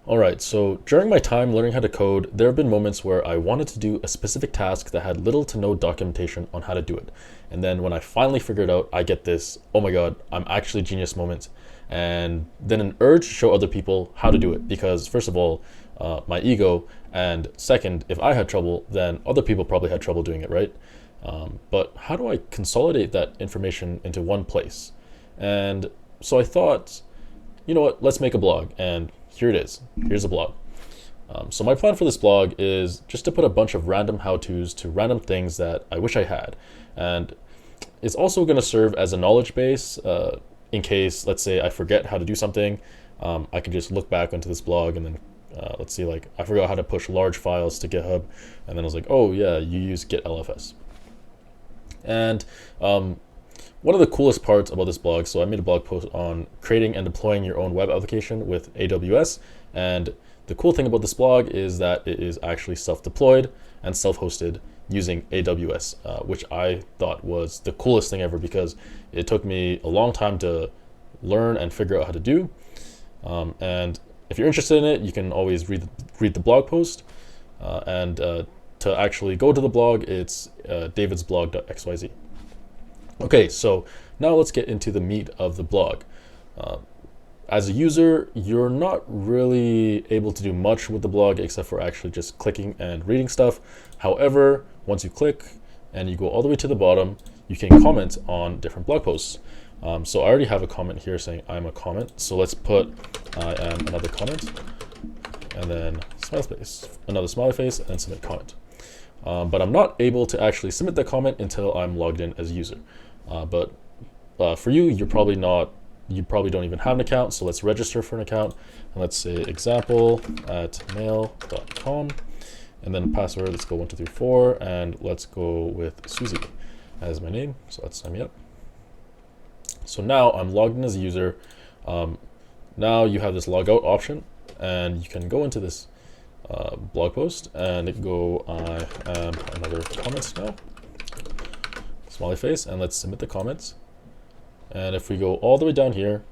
All right, so during my time learning how to code, there have been moments where I wanted to do a specific task that had little to no documentation on how to do it. And then when I finally figured it out, I get this, oh my God, I'm actually a genius moment. And then an urge to show other people how to do it because, first of all, my ego, and second, if I had trouble, then other people probably had trouble doing it, right? But how do I consolidate that information into one place? And so I thought, you know what, let's make a blog. And here it is. Here's a blog. So my plan for this blog is just to put a bunch of random how-tos to random things that I wish I had. And it's also going to serve as a knowledge base in case, let's say, I forget how to do something. I can just look back onto this blog and then let's see, like I forgot how to push large files to GitHub. And then I was like, oh yeah, you use Git LFS. And one of the coolest parts about this blog, so I made a blog post on creating and deploying your own web application with AWS. And the cool thing about this blog is that it is actually self-deployed and self-hosted using AWS, which I thought was the coolest thing ever because it took me a long time to learn and figure out how to do. And if you're interested in it, you can always read the blog post. And to actually go to the blog, it's davidsblog.xyz. Okay, so now let's get into the meat of the blog. As a user, you're not really able to do much with the blog except for actually just clicking and reading stuff. However, once you click and you go all the way to the bottom, you can comment on different blog posts. So I already have a comment here saying I'm a comment. So let's put I am another comment and then smiley face, another smiley face, and submit comment. But I'm not able to actually submit the comment until I'm logged in as a user. But for you, you probably don't even have an account. So let's register for an account and let's say example@mail.com and then password, let's go 1234 and let's go with Susie as my name. So let's sign me up. So now I'm logged in as a user. Now you have this log out option and you can go into this blog post and go, I am another comment now, smiley face, and let's submit the comments. And if we go all the way down here,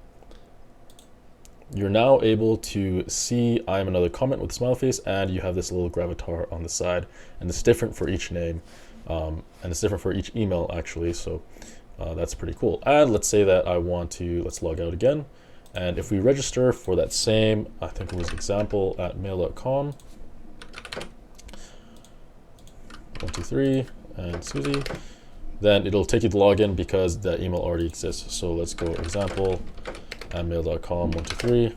you're now able to see I am another comment with a smiley face, and you have this little gravatar on the side, and it's different for each name, and it's different for each email actually. So that's pretty cool. And let's say that I want to, let's log out again. And if we register for that same, I think it was example@mail.com, 123 and Susie, then it'll take you to login because that email already exists. So let's go example@mail.com 123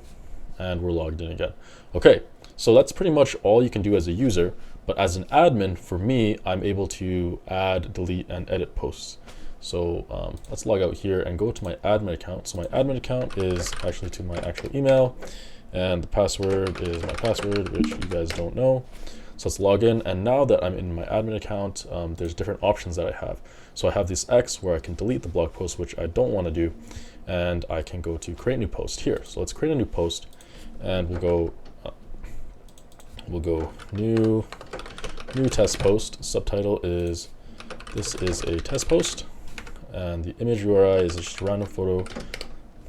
and we're logged in again. Okay, so that's pretty much all you can do as a user, but as an admin, for me, I'm able to add, delete, and edit posts. So let's log out here and go to my admin account. So my admin account is actually to my actual email, and the password is my password, which you guys don't know. So let's log in, and now that I'm in my admin account, there's different options that I have. So I have this X where I can delete the blog post, which I don't want to do, and I can go to create new post here. So let's create a new post, and we'll go new test post. Subtitle is this is a test post. And the image URI is just a random photo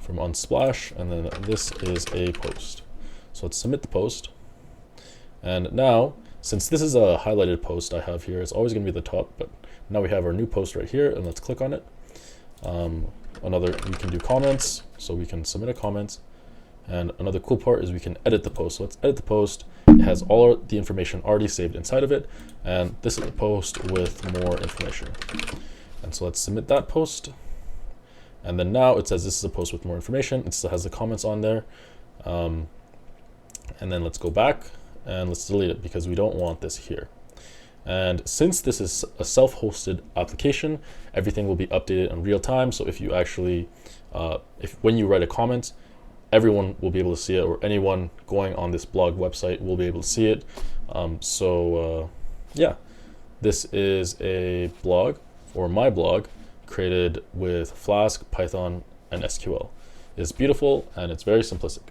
from Unsplash, and then this is a post. So let's submit the post. And now, since this is a highlighted post I have here, it's always going to be at the top, but now we have our new post right here, and let's click on it. We can do comments, so we can submit a comment. And another cool part is we can edit the post. So let's edit the post. It has all the information already saved inside of it, and this is a post with more information. And so let's submit that post. And then now it says this is a post with more information. It still has the comments on there. And then let's go back and let's delete it because we don't want this here. And since this is a self-hosted application, everything will be updated in real time. So if you actually, when you write a comment, everyone will be able to see it, or anyone going on this blog website will be able to see it. Yeah, this is a blog, or my blog, created with Flask, Python, and SQL. It's beautiful and it's very simplistic.